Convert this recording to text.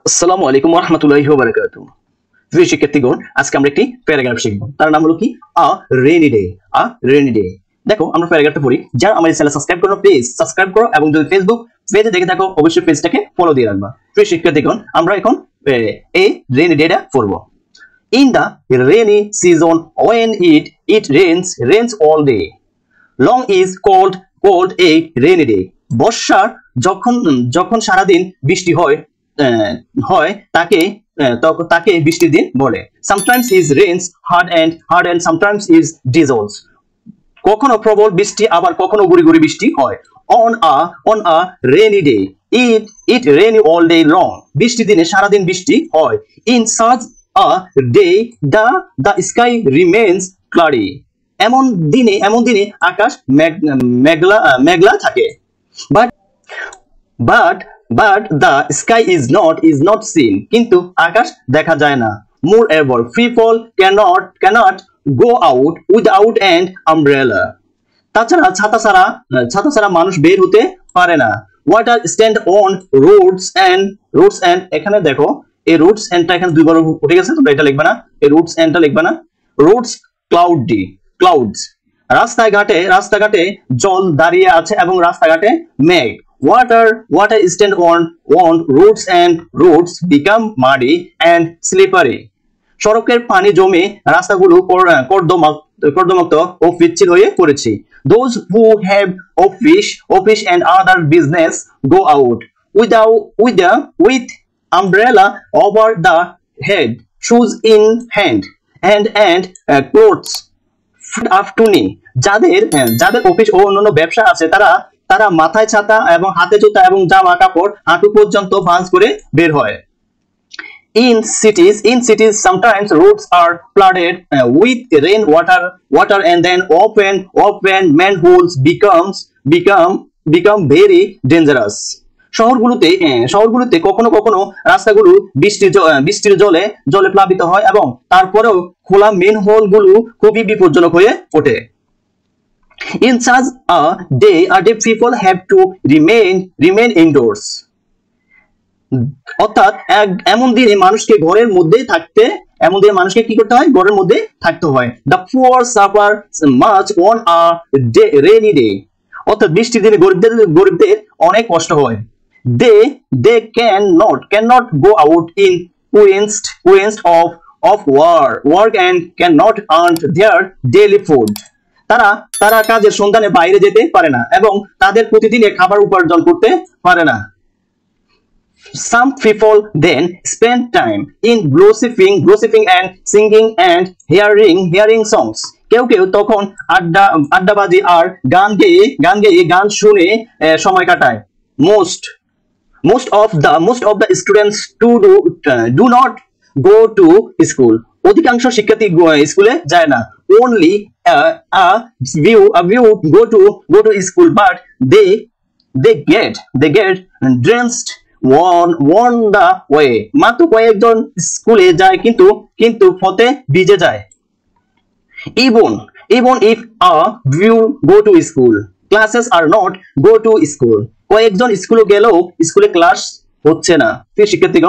আসসালামু আলাইকুম ওয়া রাহমাতুল্লাহি ওয়া বারাকাতুহু। প্রিয় শিক্ষার্থীগণ, আজকে আমরা একটি প্যারাগ্রাফ শিখব। তার নাম হলো কি আ রেইনি ডে। আ রেইনি ডে। দেখো আমরা প্যারাগ্রাফটা পড়ি। যারা আমার চ্যানেল সাবস্ক্রাইব করো প্লিজ সাবস্ক্রাইব করো, এবং যদি ফেসবুক পেজে দেখে থাকো অবশ্যই পেজটাকে ফলো দিয়ে রাখবা। প্রিয় শিক্ষার্থীগণ, আমরা এখন এই রেইনি ডেটা পড়ব। In the rainy season when it rains all day, long is called a rainy day. বর্ষার যখন যখন সারাদিন বৃষ্টি হয় তাকে বৃষ্টির দিন বলে। Sometimes it rains hard and sometimes it drizzles. কখনো প্রবল বৃষ্টি আবার কখনো গুড়ি গুড়ি বৃষ্টি হয়। On a rainy day it rainy all day long. বৃষ্টির দিনে সারাদিন বৃষ্টি হয়। In such a day the sky remains cloudy. এমন দিনে আকাশ মেঘলা থাকে। But the sky is not seen. কিন্তু আকাশ দেখা যায় না। Moreover, people cannot go out without an umbrella. তাছাড়া ছাতা ছাড়া মানুষ বের হতে পারে না। Water stand on roads and এখানে দেখো এই roads and টা এখানে দুইবার উঠে গেছে, তোমরা এটা লিখবে না, এই roads and টা লিখবে না। Roads clouds. রাস্তাঘাটে জল দাঁড়িয়ে আছে এবং রাস্তাঘাটে মেঘ। Water stand on roads and roads become muddy and slippery. সড়কের পানি জমে রাস্তাগুলো কর্দমাক্ত ও পিচ্ছিল হয়ে পড়েছে। Those who have office and other business go out with umbrella over the head, shoes in hand and clothes afternoon. যাদের অফিস ও অন্যান্য ব্যবসা আছে তারা মাথায় ছাতা এবং হাতে জুতা এবং জামা কাপড় হাঁটু পর্যন্ত ভাঁজ করে বের হয়। In cities sometimes roads are flooded with rain water and then open manholes become very dangerous. শহরগুলোতে কখনো রাস্তাগুলো বৃষ্টির জলে প্লাবিত হয় এবং তারপরেও খোলা মেনহোল গুলো খুবই বিপজ্জনক হয়ে ওঠে। In such a day people have to remain indoors. অর্থাৎ এমন দিনে মানুষকে কি করতে হয়? ঘরের মধ্যে থাকতে হয়। The poor suffer much on a rainy day. অর্থাৎ বৃষ্টির দিনে গরিবদের অনেক কষ্ট হয়। They cannot go out in quest of work and cannot earn their daily food. তারা কাজের সন্ধানে বাইরে যেতে পারে না এবং তাদের প্রতিদিনের খাবার উপার্জন করতে পারে না। Some people then spend time in gossiping and singing and hearing songs. কেউ তখন আড্ডাবাজি আর গান শুনে সময় কাটায়। Most of the students do not go to school. অধিকাংশ শিক্ষার্থী স্কুলে যায় না। Only a few go to school, but they get drenched on the way. মাত্র কয়েকজন স্কুলে যায় কিন্তু পথে ভিজে যায়। Even if a few go to school, classes are not go to school. কয়েকজন স্কুলে গেলেও স্কুলে ক্লাস হচ্ছে না। শিক্ষার্থী